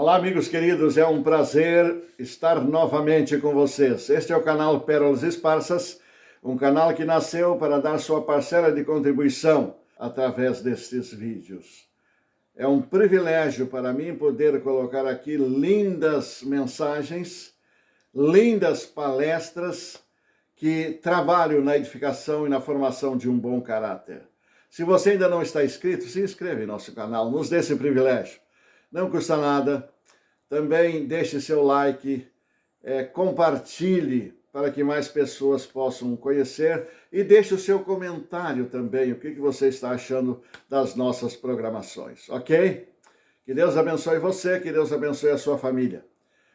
Olá, amigos queridos, é um prazer estar novamente com vocês. Este é o canal Pérolas Esparsas, um canal que nasceu para dar sua parcela de contribuição através destes vídeos. É um privilégio para mim poder colocar aqui lindas mensagens, lindas palestras que trabalham na edificação e na formação de um bom caráter. Se você ainda não está inscrito, se inscreva em nosso canal, nos dê esse privilégio. Não custa nada. Também deixe seu like, compartilhe para que mais pessoas possam conhecer e deixe o seu comentário também, o que você está achando das nossas programações, ok? Que Deus abençoe você, que Deus abençoe a sua família.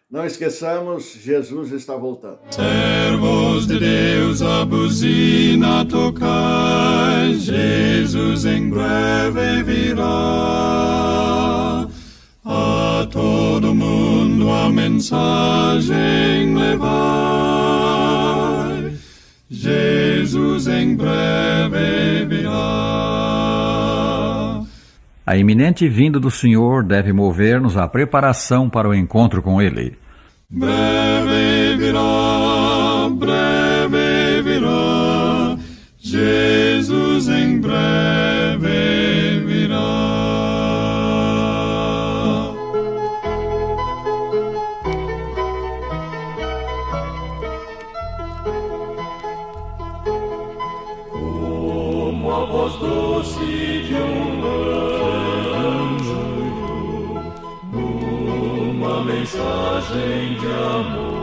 Não esqueçamos, Jesus está voltando. Servos de Deus, a buzina tocai, Jesus em breve virá. A todo mundo a mensagem levai, Jesus em breve virá. A iminente vinda do Senhor deve mover-nos à preparação para o encontro com Ele. Breve virá, Jesus em breve virá. Como a voz doce de um anjo, uma mensagem de amor,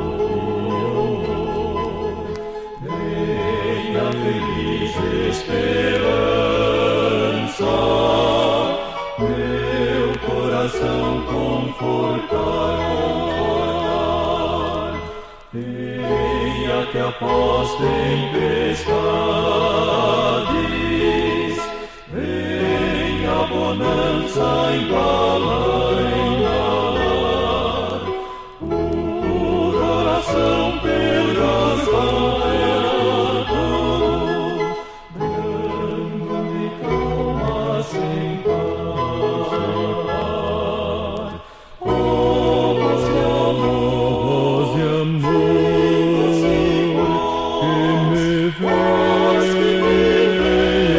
venha feliz esperança, meu coração confortar, venha que após tempestades, venha a bonança embalar, por oração perdas por tudo, dando-me calma sem par, voz de amor, que me faz embalar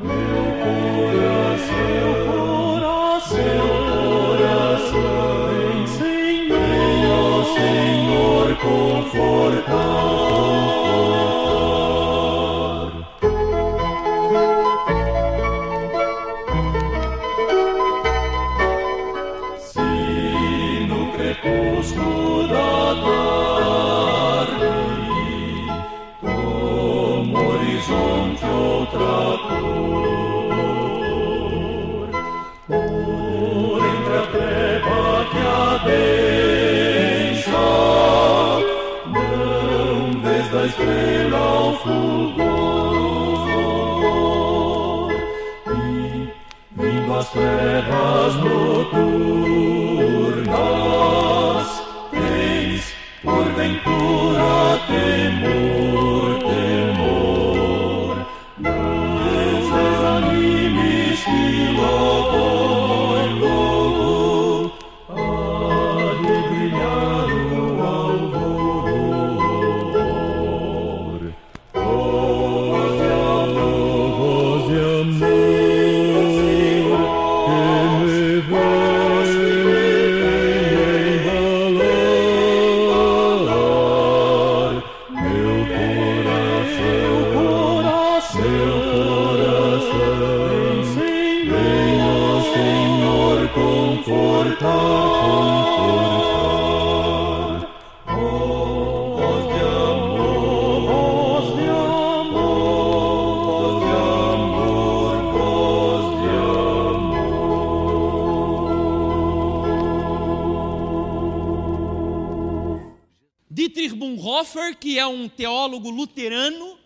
meu coração, venha o Senhor confortar. Se no crepúsculo da tarde toma horizonte outra cor, por entre a treva que adensa, não vês da estrela o fulgor, e vindo as trevas noturnas, tens porventura temor, não desanimes que logo há de brilhar o alvor. Voz de amor, que me vem embalar meu coração, venha o Senhor confortar. Voz de amor, voz de amor. Dietrich Bonhoeffer, que é um teólogo luterano,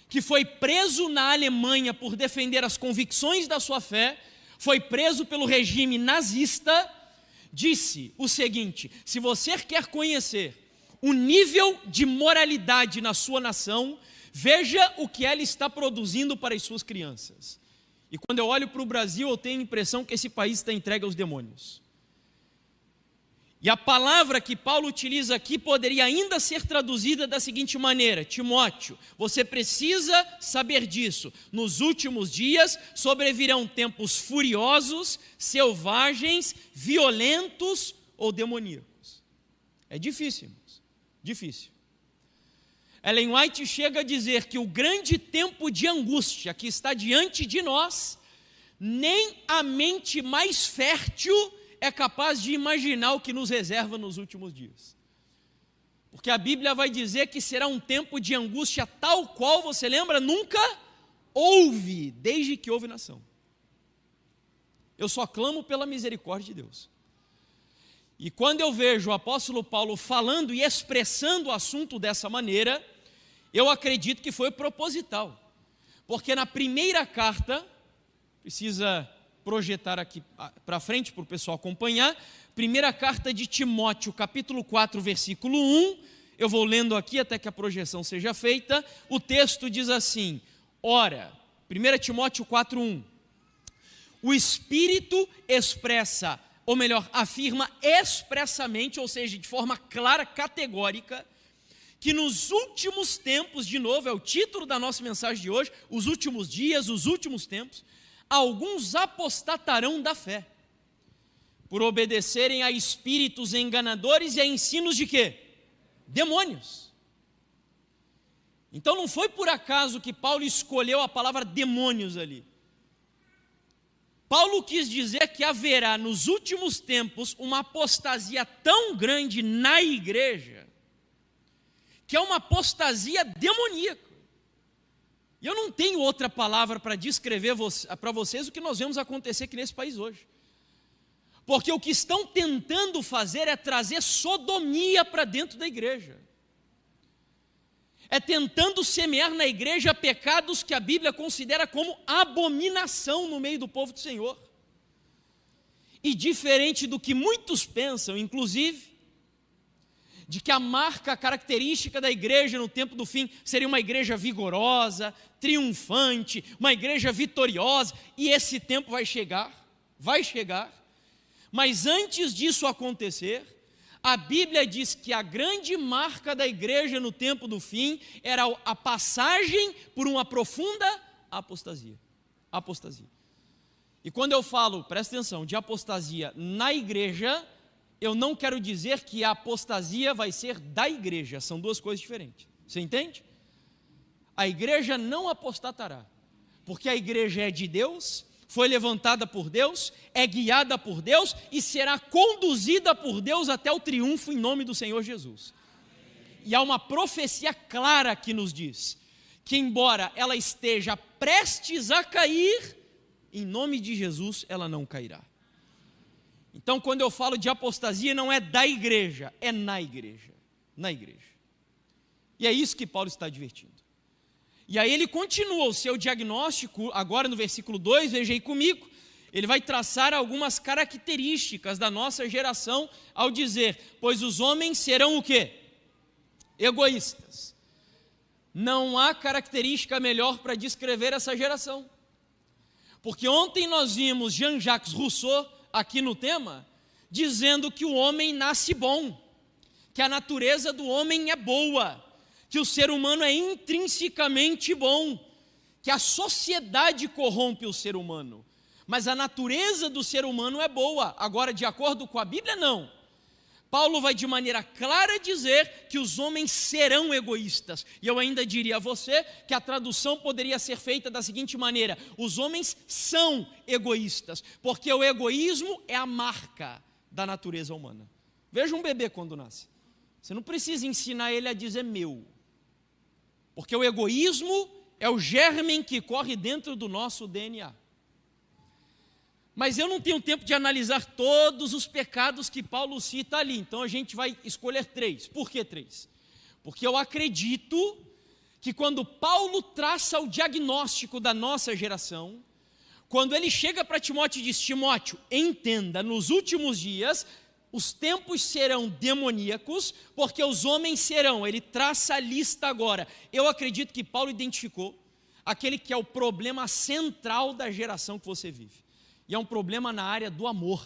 que foi preso na Alemanha por defender as convicções da sua fé, foi preso pelo regime nazista, disse o seguinte: se você quer conhecer o nível de moralidade na sua nação, veja o que ela está produzindo para as suas crianças. E quando eu olho para o Brasil, eu tenho a impressão que esse país está entregue aos demônios. E a palavra que Paulo utiliza aqui poderia ainda ser traduzida da seguinte maneira: Timóteo, você precisa saber disso. Nos últimos dias sobrevirão tempos furiosos, selvagens, violentos ou demoníacos. É difícil, irmãos. Difícil. Ellen White chega a dizer que o grande tempo de angústia que está diante de nós, nem a mente mais fértil é capaz de imaginar o que nos reserva nos últimos dias. Porque a Bíblia vai dizer que será um tempo de angústia tal qual, você lembra, nunca houve, desde que houve nação. Eu só clamo pela misericórdia de Deus. E quando eu vejo o apóstolo Paulo falando e expressando o assunto dessa maneira, eu acredito que foi proposital. Porque na primeira carta, precisa projetar aqui para frente para o pessoal acompanhar, primeira carta de Timóteo, capítulo 4, versículo 1, eu vou lendo aqui até que a projeção seja feita. O texto diz assim: ora, 1 Timóteo 4, 1, o Espírito expressa, ou melhor, afirma expressamente, ou seja, de forma clara, categórica, que nos últimos tempos, de novo, é o título da nossa mensagem de hoje, os últimos dias, os últimos tempos, alguns apostatarão da fé, por obedecerem a espíritos enganadores e a ensinos de quê? Demônios. Então não foi por acaso que Paulo escolheu a palavra demônios ali. Paulo quis dizer que haverá nos últimos tempos uma apostasia tão grande na igreja, que é uma apostasia demoníaca. E eu não tenho outra palavra para descrever para vocês o que nós vemos acontecer aqui nesse país hoje. Porque o que estão tentando fazer é trazer sodomia para dentro da igreja. É tentando semear na igreja pecados que a Bíblia considera como abominação no meio do povo do Senhor. E diferente do que muitos pensam, inclusive, de que a marca característica da igreja no tempo do fim seria uma igreja vigorosa, triunfante, uma igreja vitoriosa, e esse tempo vai chegar, mas antes disso acontecer, a Bíblia diz que a grande marca da igreja no tempo do fim era a passagem por uma profunda apostasia. E quando eu falo, presta atenção, de apostasia na igreja, eu não quero dizer que a apostasia vai ser da igreja, são duas coisas diferentes. Você entende? A igreja não apostatará, porque a igreja é de Deus, foi levantada por Deus, é guiada por Deus e será conduzida por Deus até o triunfo em nome do Senhor Jesus. E há uma profecia clara que nos diz que, embora ela esteja prestes a cair, em nome de Jesus ela não cairá. Então, quando eu falo de apostasia, não é da igreja, é na igreja. Na igreja. E é isso que Paulo está advertindo. E aí ele continua o seu diagnóstico, agora no versículo 2, veja aí comigo, ele vai traçar algumas características da nossa geração ao dizer: pois os homens serão o quê? Egoístas. Não há característica melhor para descrever essa geração. Porque ontem nós vimos Jean-Jacques Rousseau, aqui no tema, dizendo que o homem nasce bom, que a natureza do homem é boa, que o ser humano é intrinsecamente bom, que a sociedade corrompe o ser humano, mas a natureza do ser humano é boa. Agora, de acordo com a Bíblia, não. Paulo vai de maneira clara dizer que os homens serão egoístas. E eu ainda diria a você que a tradução poderia ser feita da seguinte maneira: os homens são egoístas, porque o egoísmo é a marca da natureza humana. Veja um bebê quando nasce. Você não precisa ensinar ele a dizer meu, porque o egoísmo é o germe que corre dentro do nosso DNA. Mas eu não tenho tempo de analisar todos os pecados que Paulo cita ali, então a gente vai escolher 3. Por que 3? Porque eu acredito que quando Paulo traça o diagnóstico da nossa geração, quando ele chega para Timóteo e diz: Timóteo, entenda, nos últimos dias os tempos serão demoníacos, porque os homens serão, ele traça a lista agora. Eu acredito que Paulo identificou aquele que é o problema central da geração que você vive. E é um problema na área do amor.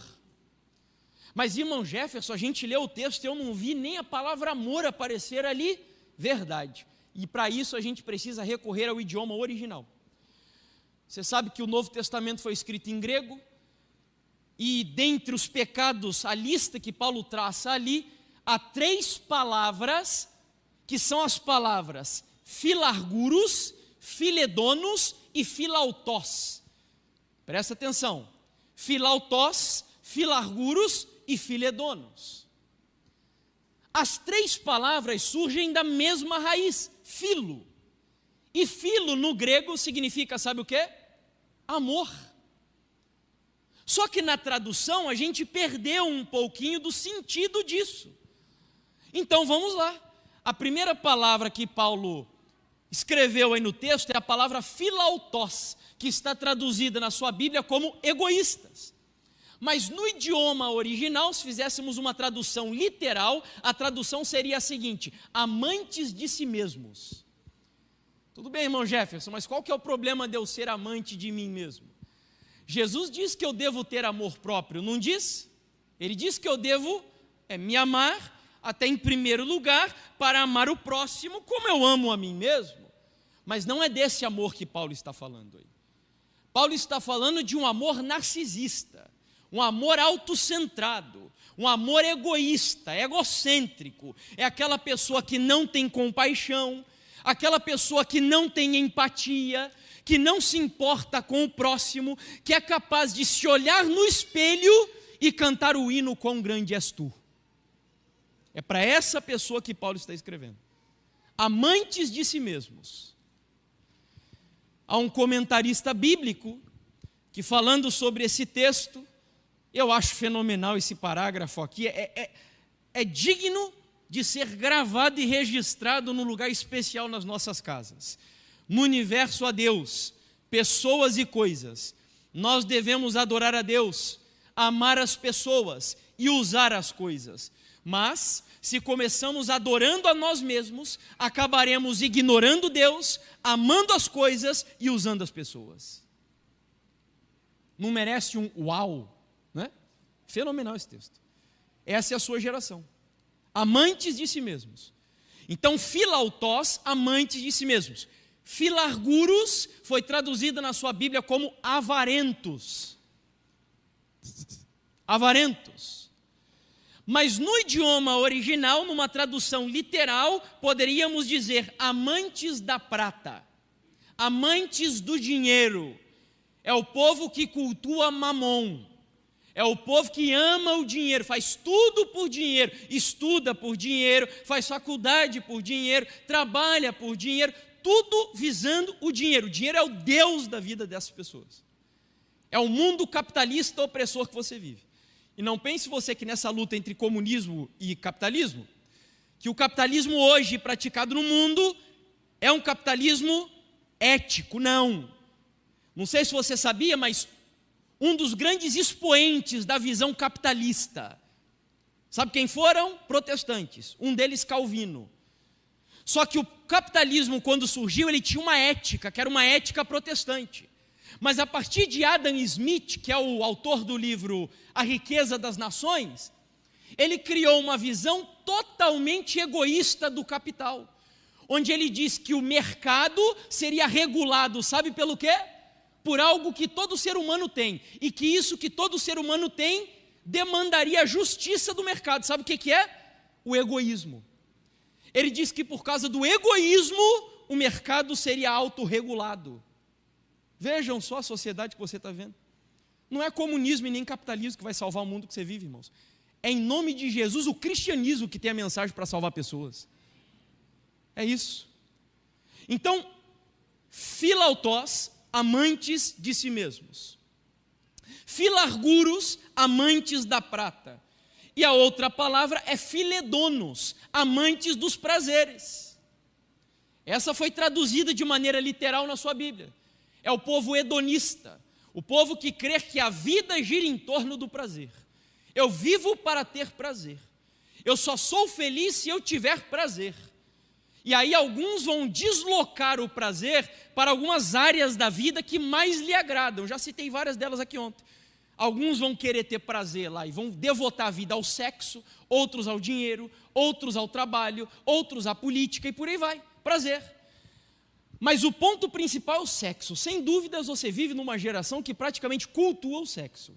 Mas, irmão Jefferson, a gente leu o texto e eu não vi nem a palavra amor aparecer ali. Verdade. E para isso a gente precisa recorrer ao idioma original. Você sabe que o Novo Testamento foi escrito em grego, e dentre os pecados, a lista que Paulo traça ali, há 3 palavras, que são as palavras filarguros, filedonos e filautós. Presta atenção. Filautós, filarguros e filedonos. As 3 palavras surgem da mesma raiz, filo. E filo no grego significa, sabe o quê? Amor. Só que na tradução a gente perdeu um pouquinho do sentido disso. Então vamos lá. A primeira palavra que Paulo escreveu aí no texto é a palavra filautós, que está traduzida na sua Bíblia como egoístas. Mas no idioma original, se fizéssemos uma tradução literal, a tradução seria a seguinte: amantes de si mesmos. Tudo bem, irmão Jefferson, mas qual que é o problema de eu ser amante de mim mesmo? Jesus diz que eu devo ter amor próprio, não diz? Ele diz que eu devo me amar, até em primeiro lugar, para amar o próximo como eu amo a mim mesmo. Mas não é desse amor que Paulo está falando aí. Paulo está falando de um amor narcisista, um amor autocentrado, um amor egoísta, egocêntrico. É aquela pessoa que não tem compaixão, aquela pessoa que não tem empatia, que não se importa com o próximo, que é capaz de se olhar no espelho e cantar o hino "Quão grande és tu". É para essa pessoa que Paulo está escrevendo. Amantes de si mesmos. Há um comentarista bíblico que, falando sobre esse texto, eu acho fenomenal esse parágrafo aqui, é digno de ser gravado e registrado num lugar especial nas nossas casas. No universo a Deus, pessoas e coisas, nós devemos adorar a Deus, amar as pessoas e usar as coisas. Mas, se começamos adorando a nós mesmos, acabaremos ignorando Deus, amando as coisas e usando as pessoas. Não merece um uau, né? Fenomenal esse texto. Essa é a sua geração. Amantes de si mesmos. Então, filautós, amantes de si mesmos. Filarguros foi traduzida na sua Bíblia como avarentos. Avarentos. Mas no idioma original, numa tradução literal, poderíamos dizer amantes da prata, amantes do dinheiro. É o povo que cultua Mamon, é o povo que ama o dinheiro, faz tudo por dinheiro, estuda por dinheiro, faz faculdade por dinheiro, trabalha por dinheiro, tudo visando o dinheiro. O dinheiro é o Deus da vida dessas pessoas. É o mundo capitalista opressor que você vive. E não pense você que nessa luta entre comunismo e capitalismo, que o capitalismo hoje praticado no mundo é um capitalismo ético, não. Não sei se você sabia, mas um dos grandes expoentes da visão capitalista, sabe quem foram? Protestantes, um deles Calvino. Só que o capitalismo, quando surgiu, ele tinha uma ética, que era uma ética protestante. Mas a partir de Adam Smith, que é o autor do livro A Riqueza das Nações, ele criou uma visão totalmente egoísta do capital, onde ele diz que o mercado seria regulado, sabe pelo quê? Por algo que todo ser humano tem, e que isso que todo ser humano tem demandaria a justiça do mercado. Sabe o que é? O egoísmo. Ele diz que por causa do egoísmo, o mercado seria autorregulado. Vejam só a sociedade que você está vendo. Não é comunismo e nem capitalismo que vai salvar o mundo que você vive, irmãos. É em nome de Jesus o cristianismo que tem a mensagem para salvar pessoas. É isso. Então, filautós, amantes de si mesmos. Filarguros, amantes da prata. E a outra palavra é filedonos, amantes dos prazeres. Essa foi traduzida de maneira literal na sua Bíblia. É o povo hedonista, o povo que crê que a vida gira em torno do prazer. Eu vivo para ter prazer. Eu só sou feliz se eu tiver prazer. E aí alguns vão deslocar o prazer para algumas áreas da vida que mais lhe agradam. Já citei várias delas aqui ontem. Alguns vão querer ter prazer lá e vão devotar a vida ao sexo, outros ao dinheiro, outros ao trabalho, outros à política e por aí vai. Prazer. Mas o ponto principal é o sexo. Sem dúvidas, você vive numa geração que praticamente cultua o sexo.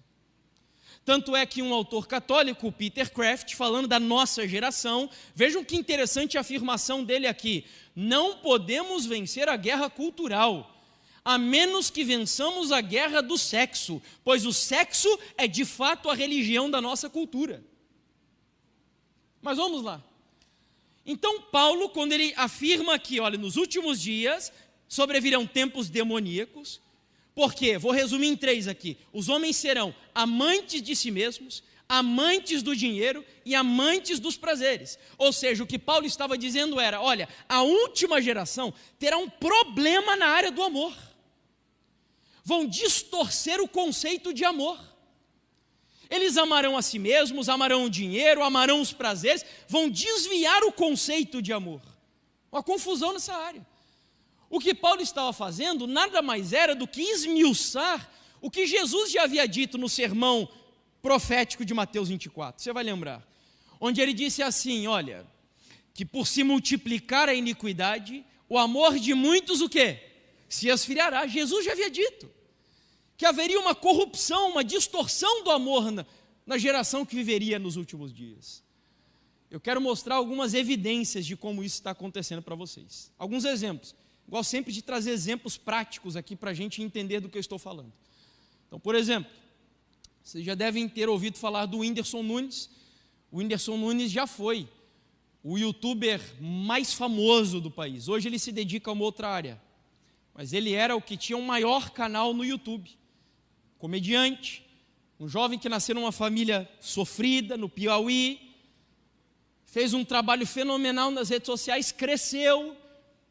Tanto é que um autor católico, Peter Kraft, falando da nossa geração, vejam que interessante a afirmação dele aqui: não podemos vencer a guerra cultural, a menos que vençamos a guerra do sexo, pois o sexo é de fato a religião da nossa cultura. Mas vamos lá. Então Paulo, quando ele afirma aqui, olha, nos últimos dias sobrevirão tempos demoníacos. Por quê? Vou resumir em 3 aqui. Os homens serão amantes de si mesmos, amantes do dinheiro e amantes dos prazeres. Ou seja, o que Paulo estava dizendo era, olha, a última geração terá um problema na área do amor. Vão distorcer o conceito de amor. Eles amarão a si mesmos, amarão o dinheiro, amarão os prazeres, vão desviar o conceito de amor. Uma confusão nessa área. O que Paulo estava fazendo nada mais era do que esmiuçar o que Jesus já havia dito no sermão profético de Mateus 24. Você vai lembrar. Onde ele disse assim, olha, que por se multiplicar a iniquidade, o amor de muitos o quê? Se esfriará. Jesus já havia dito que haveria uma corrupção, uma distorção do amor na geração que viveria nos últimos dias. Eu quero mostrar algumas evidências de como isso está acontecendo para vocês. Alguns exemplos. Gosto sempre de trazer exemplos práticos aqui para a gente entender do que eu estou falando. Então, por exemplo, vocês já devem ter ouvido falar do Whindersson Nunes. O Whindersson Nunes já foi o youtuber mais famoso do país. Hoje ele se dedica a uma outra área. Mas ele era o que tinha o maior canal no YouTube. Comediante, um jovem que nasceu numa família sofrida, no Piauí, fez um trabalho fenomenal nas redes sociais, cresceu,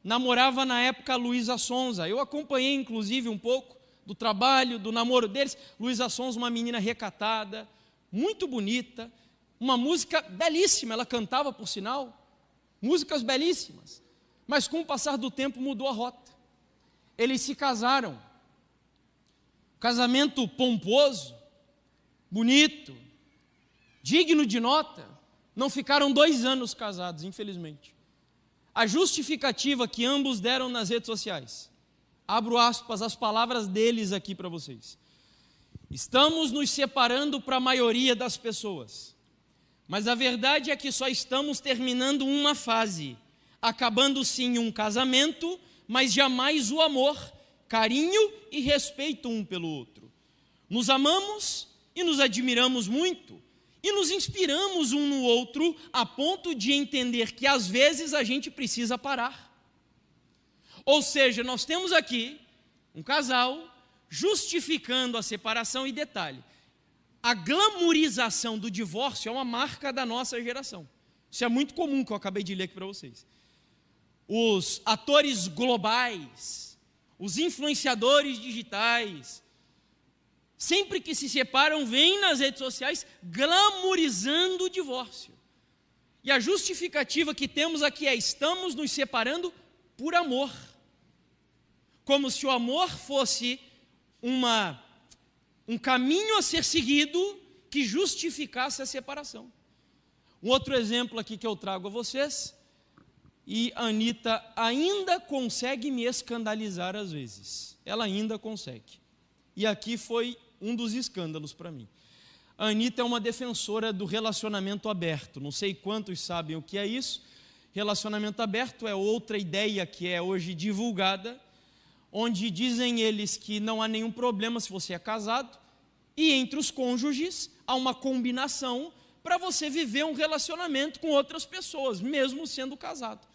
namorava na época a Luísa Sonza. Eu acompanhei inclusive um pouco do trabalho, do namoro deles. Luísa Sonza, uma menina recatada, muito bonita, uma música belíssima, ela cantava por sinal, músicas belíssimas, mas com o passar do tempo mudou a rota. Eles se casaram, casamento pomposo, bonito, digno de nota. Não ficaram 2 anos casados, infelizmente. A justificativa que ambos deram nas redes sociais, abro aspas, as palavras deles aqui para vocês: estamos nos separando para a maioria das pessoas, mas a verdade é que só estamos terminando uma fase, acabando sim um casamento, mas jamais o amor, carinho e respeito um pelo outro. Nos amamos e nos admiramos muito, e nos inspiramos um no outro a ponto de entender que às vezes a gente precisa parar. Ou seja, nós temos aqui um casal justificando a separação, e detalhe, a glamourização do divórcio é uma marca da nossa geração. Isso é muito comum, que eu acabei de ler aqui para vocês. Os atores globais, os influenciadores digitais, sempre que se separam, vêm nas redes sociais glamourizando o divórcio. E a justificativa que temos aqui é: estamos nos separando por amor. Como se o amor fosse um caminho a ser seguido que justificasse a separação. Um outro exemplo aqui que eu trago a vocês, e a Anitta ainda consegue me escandalizar às vezes. Ela ainda consegue. E aqui foi um dos escândalos para mim. A Anitta é uma defensora do relacionamento aberto. Não sei quantos sabem o que é isso. Relacionamento aberto é outra ideia que é hoje divulgada, onde dizem eles que não há nenhum problema se você é casado, e entre os cônjuges há uma combinação para você viver um relacionamento com outras pessoas, mesmo sendo casado.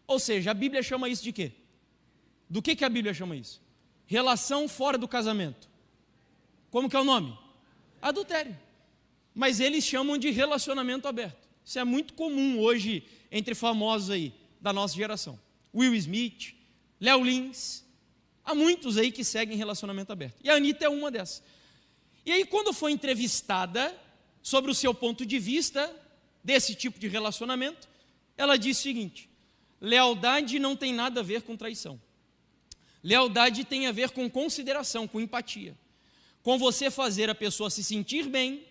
Ou seja, a Bíblia chama isso de quê? Do que a Bíblia chama isso? Relação fora do casamento. Como que é o nome? Adultério. Mas eles chamam de relacionamento aberto. Isso é muito comum hoje entre famosos aí da nossa geração. Will Smith, Léo Lins, há muitos aí que seguem relacionamento aberto. E a Anitta é uma dessas. E aí, quando foi entrevistada sobre o seu ponto de vista desse tipo de relacionamento, ela disse o seguinte: lealdade não tem nada a ver com traição. Lealdade tem a ver com consideração, com empatia. Com você fazer a pessoa se sentir bem,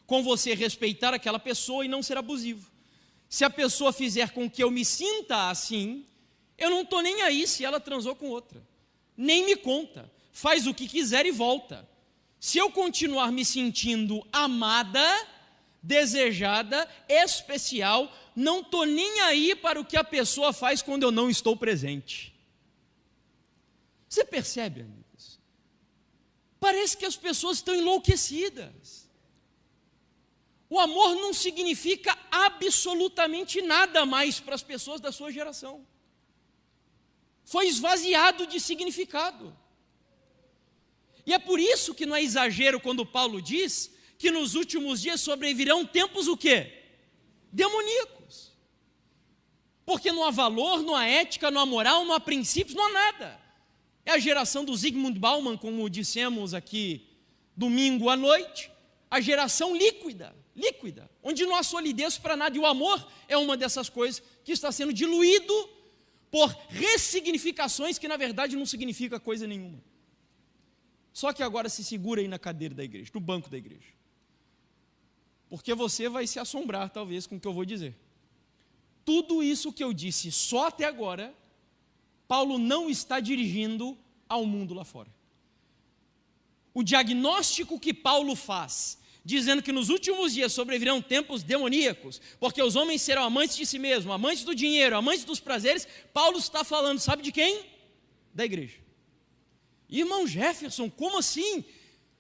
com você respeitar aquela pessoa e não ser abusivo. Se a pessoa fizer com que eu me sinta assim, eu não estou nem aí se ela transou com outra. Nem me conta. Faz o que quiser e volta. Se eu continuar me sentindo amada, desejada, especial, não estou nem aí para o que a pessoa faz quando eu não estou presente. Você percebe, amigos? Parece que as pessoas estão enlouquecidas. O amor não significa absolutamente nada mais para as pessoas da sua geração. Foi esvaziado de significado. E é por isso que não é exagero quando Paulo diz que nos últimos dias sobrevirão tempos o quê? Demoníacos. Porque não há valor, não há ética, não há moral, não há princípios, não há nada. É a geração do Zygmunt Bauman, como dissemos aqui domingo à noite, a geração líquida, onde não há solidez para nada. E o amor é uma dessas coisas que está sendo diluído por ressignificações que na verdade não significa coisa nenhuma. Só que agora se segura aí na cadeira da igreja, no banco da igreja. Porque você vai se assombrar talvez com o que eu vou dizer. Tudo isso que eu disse só até agora, Paulo não está dirigindo ao mundo lá fora. O diagnóstico que Paulo faz, dizendo que nos últimos dias sobrevirão tempos demoníacos, porque os homens serão amantes de si mesmos, amantes do dinheiro, amantes dos prazeres, Paulo está falando, sabe de quem? Da igreja. Irmão Jefferson, como assim?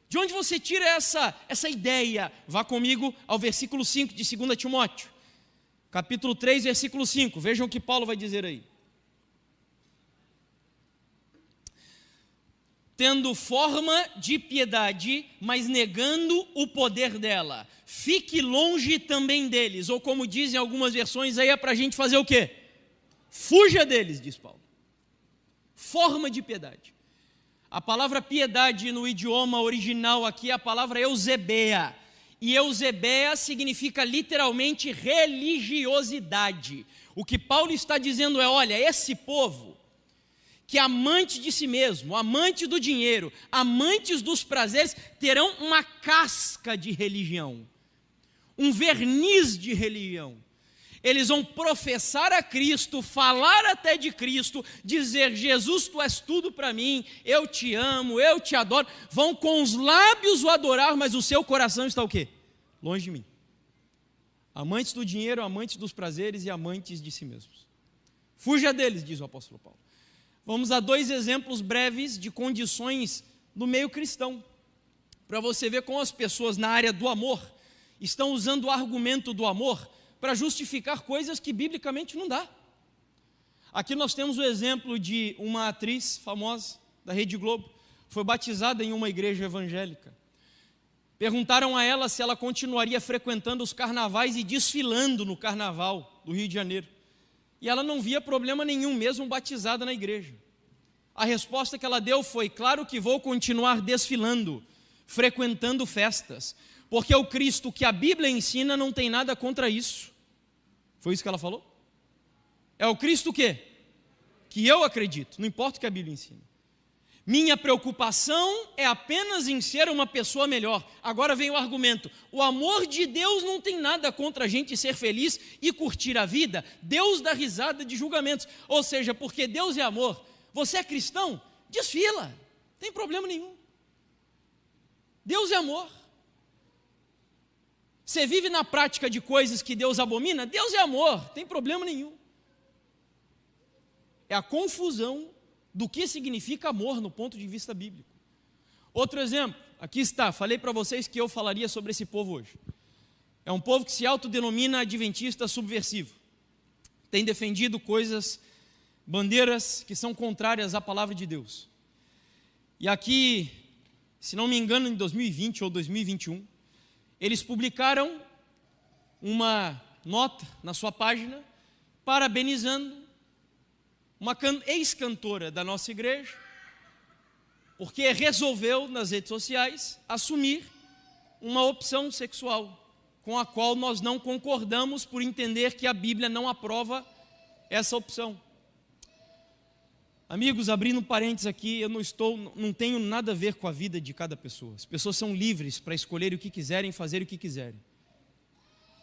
De onde você tira essa ideia? Vá comigo ao versículo 5 de 2 Timóteo, capítulo 3, versículo 5, vejam o que Paulo vai dizer aí. Tendo forma de piedade, mas negando o poder dela. Fique longe também deles, ou como dizem algumas versões, aí é para a gente fazer o quê? Fuja deles, diz Paulo. Forma de piedade. A palavra piedade no idioma original aqui é a palavra eusebeia. E eusebeia significa literalmente religiosidade. O que Paulo está dizendo é, olha, esse povo que amante de si mesmo, amante do dinheiro, amantes dos prazeres, terão uma casca de religião, um verniz de religião. Eles vão professar a Cristo, falar até de Cristo, dizer, Jesus, tu és tudo para mim, eu te amo, eu te adoro. Vão com os lábios o adorar, mas o seu coração está o quê? Longe de mim. Amantes do dinheiro, amantes dos prazeres e amantes de si mesmos. Fuja deles, diz o apóstolo Paulo. Vamos a 2 exemplos breves de condições no meio cristão, para você ver como as pessoas na área do amor estão usando o argumento do amor para justificar coisas que biblicamente não dá. Aqui nós temos o exemplo de uma atriz famosa da Rede Globo, foi batizada em uma igreja evangélica. Perguntaram a ela se ela continuaria frequentando os carnavais e desfilando no carnaval do Rio de Janeiro. E ela não via problema nenhum, mesmo batizada na igreja. A resposta que ela deu foi, claro que vou continuar desfilando, frequentando festas, porque o Cristo que a Bíblia ensina não tem nada contra isso. Foi isso que ela falou? É o Cristo o quê? Que eu acredito, não importa o que a Bíblia ensina. Minha preocupação é apenas em ser uma pessoa melhor. Agora vem o argumento, o amor de Deus não tem nada contra a gente ser feliz e curtir a vida. Deus dá risada de julgamentos, ou seja, porque Deus é amor, você é cristão? Desfila, não tem problema nenhum. Deus é amor. Você vive na prática de coisas que Deus abomina? Deus é amor, não tem problema nenhum. É a confusão do que significa amor no ponto de vista bíblico. Outro exemplo, aqui está, falei para vocês que eu falaria sobre esse povo hoje. É um povo que se autodenomina adventista subversivo. Tem defendido coisas, bandeiras que são contrárias à palavra de Deus. E aqui, se não me engano, em 2020 ou 2021, eles publicaram uma nota na sua página, parabenizando uma ex-cantora da nossa igreja, porque resolveu nas redes sociais assumir uma opção sexual com a qual nós não concordamos por entender que a Bíblia não aprova essa opção. Amigos, abrindo parênteses aqui, eu não tenho nada a ver com a vida de cada pessoa. As pessoas são livres para escolherem o que quiserem, fazer o que quiserem.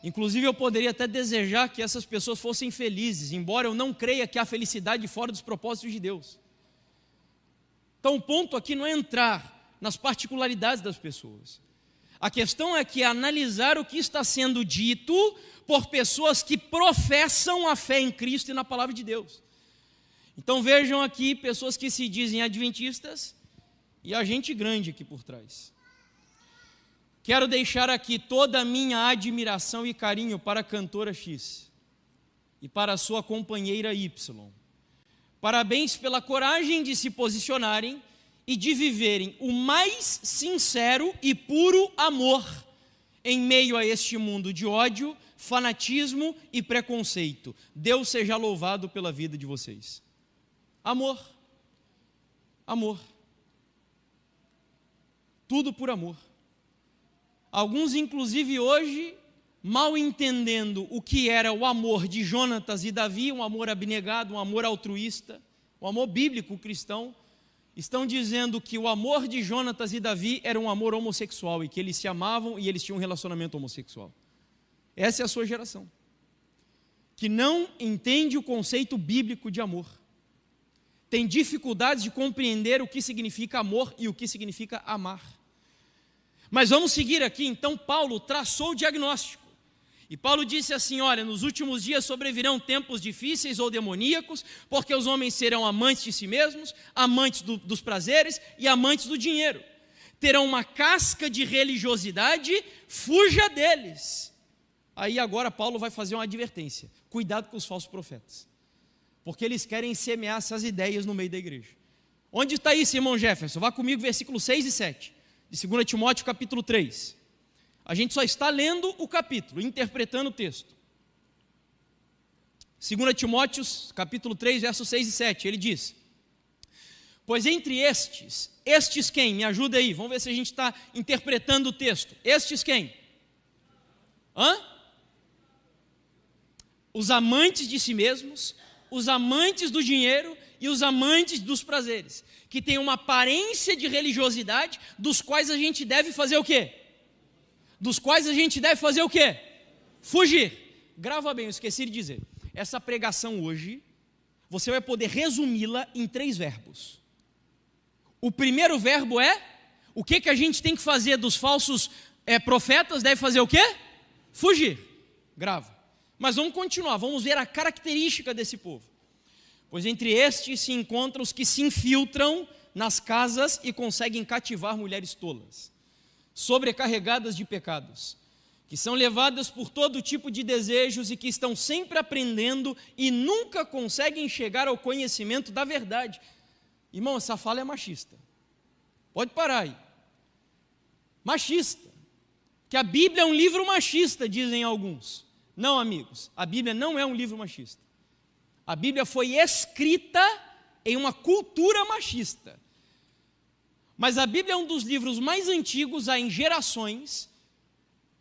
Inclusive, eu poderia até desejar que essas pessoas fossem felizes, embora eu não creia que há felicidade fora dos propósitos de Deus. Então, o ponto aqui não é entrar nas particularidades das pessoas. A questão é que é analisar o que está sendo dito por pessoas que professam a fé em Cristo e na palavra de Deus. Então, vejam aqui pessoas que se dizem adventistas e a gente grande aqui por trás. Quero deixar aqui toda a minha admiração e carinho para a cantora X e para a sua companheira Y. Parabéns pela coragem de se posicionarem e de viverem o mais sincero e puro amor em meio a este mundo de ódio, fanatismo e preconceito. Deus seja louvado pela vida de vocês. Amor. Amor. Tudo por amor. Alguns, inclusive, hoje, mal entendendo o que era o amor de Jonatas e Davi, um amor abnegado, um amor altruísta, um amor bíblico cristão, estão dizendo que o amor de Jonatas e Davi era um amor homossexual e que eles se amavam e eles tinham um relacionamento homossexual. Essa é a sua geração, que não entende o conceito bíblico de amor. Tem dificuldades de compreender o que significa amor e o que significa amar. Mas vamos seguir aqui, então Paulo traçou o diagnóstico. E Paulo disse assim, olha, nos últimos dias sobrevirão tempos difíceis ou demoníacos, porque os homens serão amantes de si mesmos, amantes dos prazeres e amantes do dinheiro. Terão uma casca de religiosidade, fuja deles. Aí agora Paulo vai fazer uma advertência, cuidado com os falsos profetas, porque eles querem semear essas ideias no meio da igreja. Onde está isso, irmão Jefferson? Vá comigo, versículos 6 e 7. De 2 Timóteo capítulo 3. A gente só está lendo o capítulo, interpretando o texto. 2 Timóteo capítulo 3, versos 6 e 7, ele diz: pois entre estes quem? Me ajuda aí, vamos ver se a gente está interpretando o texto. Estes quem? Os amantes de si mesmos, os amantes do dinheiro e os amantes dos prazeres, que têm uma aparência de religiosidade, dos quais a gente deve fazer o quê? Fugir. Grava bem, eu esqueci de dizer. Essa pregação hoje, você vai poder resumi-la em 3 verbos. O primeiro verbo é, o que a gente tem que fazer dos falsos profetas? Deve fazer o quê? Fugir. Grava. Mas vamos continuar, vamos ver a característica desse povo. Pois entre estes se encontram os que se infiltram nas casas e conseguem cativar mulheres tolas, sobrecarregadas de pecados, que são levadas por todo tipo de desejos e que estão sempre aprendendo e nunca conseguem chegar ao conhecimento da verdade. Irmão, essa fala é machista. Pode parar aí. Machista. Que a Bíblia é um livro machista, dizem alguns. Não, amigos, a Bíblia não é um livro machista. A Bíblia foi escrita em uma cultura machista. Mas a Bíblia é um dos livros mais antigos há em gerações,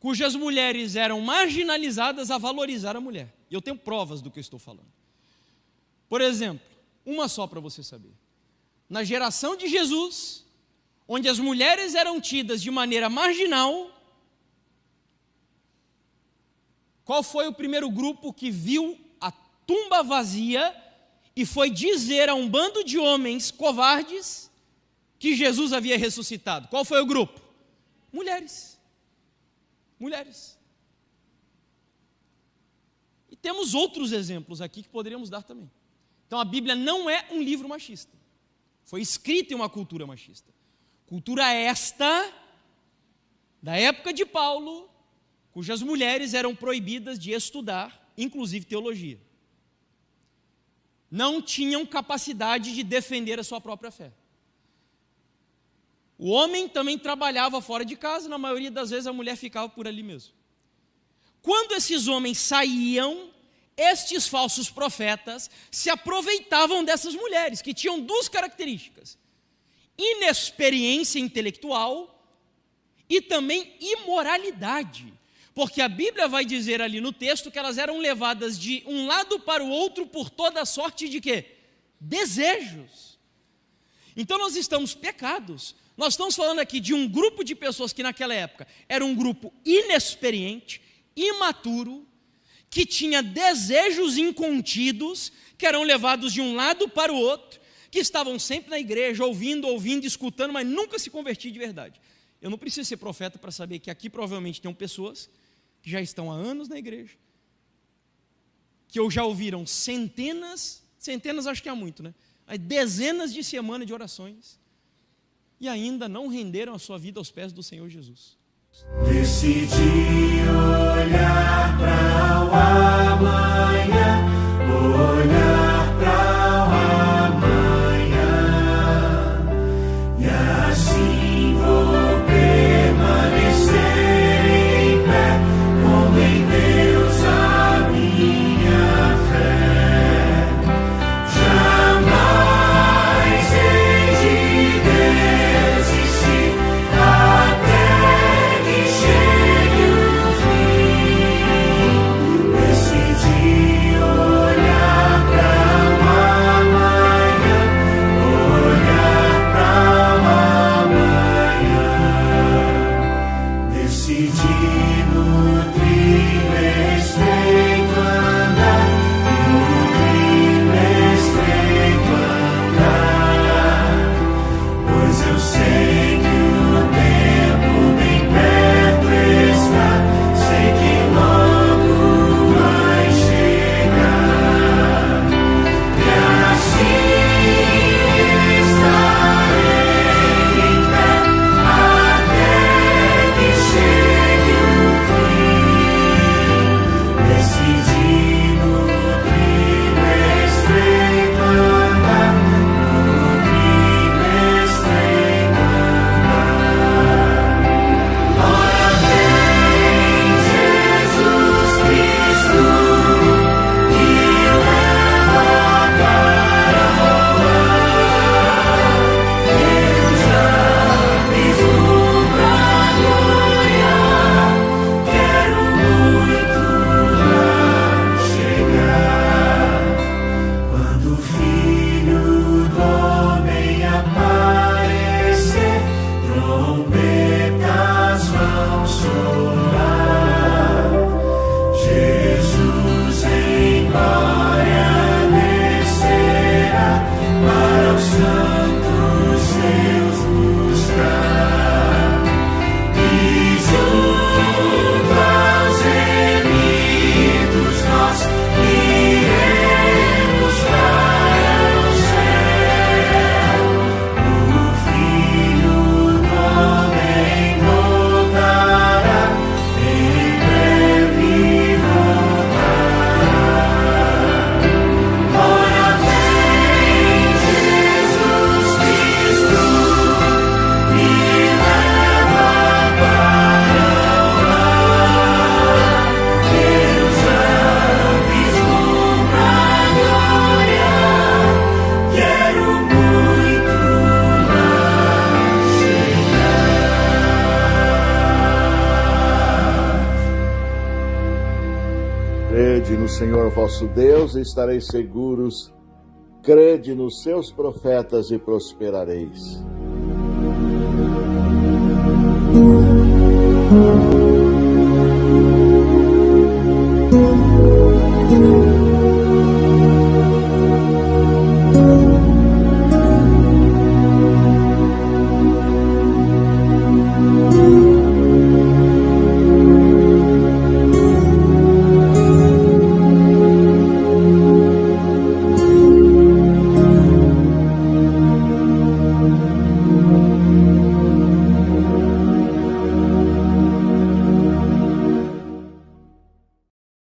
cujas mulheres eram marginalizadas a valorizar a mulher. E eu tenho provas do que eu estou falando. Por exemplo, uma só para você saber. Na geração de Jesus, onde as mulheres eram tidas de maneira marginal, qual foi o primeiro grupo que viu a tumba vazia e foi dizer a um bando de homens covardes que Jesus havia ressuscitado? Qual foi o grupo? Mulheres. Mulheres. E temos outros exemplos aqui que poderíamos dar também. Então a Bíblia não é um livro machista. Foi escrita em uma cultura machista. Cultura esta, da época de Paulo, cujas mulheres eram proibidas de estudar, inclusive teologia. Não tinham capacidade de defender a sua própria fé. O homem também trabalhava fora de casa, na maioria das vezes a mulher ficava por ali mesmo. Quando esses homens saíam, estes falsos profetas se aproveitavam dessas mulheres, que tinham 2 características: inexperiência intelectual e também imoralidade. Porque a Bíblia vai dizer ali no texto que elas eram levadas de um lado para o outro por toda sorte de quê? Desejos. Então nós estamos pecados. Nós estamos falando aqui de um grupo de pessoas que naquela época era um grupo inexperiente, imaturo, que tinha desejos incontidos, que eram levados de um lado para o outro, que estavam sempre na igreja, ouvindo, escutando, mas nunca se convertiam de verdade. Eu não preciso ser profeta para saber que aqui provavelmente tem pessoas que já estão há anos na igreja, que já ouviram centenas acho que há muito, né? Dezenas de semanas de orações, e ainda não renderam a sua vida aos pés do Senhor Jesus. Decidi olhar para o amanhã, olhar para o amanhã, e assim vou permanecer em pé, como em Deus a minha fé. Jamais hei de desistir até que chegue o fim. Decidi olhar para o amanhã, olhar para o amanhã. Decidi no trilho estreito andar, no trilho estreito andar, pois eu sei que o tempo bem perto está, sei que logo vai chegar, e assim estarei em pé até que chegue o fim. Decidi no trilho estreito andar, no trilho estreito andar. Ora vem Jesus Cristo, que leva para o ar. Eu já vislumbro a glória, quero muito lá chegar. Quando o Filho do Homem aparecer, trombetas vão soar. Jesus em glória descerá, para os santos seus buscar. E junto aos remidos nós iremos para o céu. O Filho do Homem voltará, em breve voltará. Ora vem Jesus Cristo, me leva para o ar. Eu já vislumbro a glória, quero muito lá chegar. Crede no Senhor vosso Deus e estareis seguros. Crede nos seus profetas e prosperareis.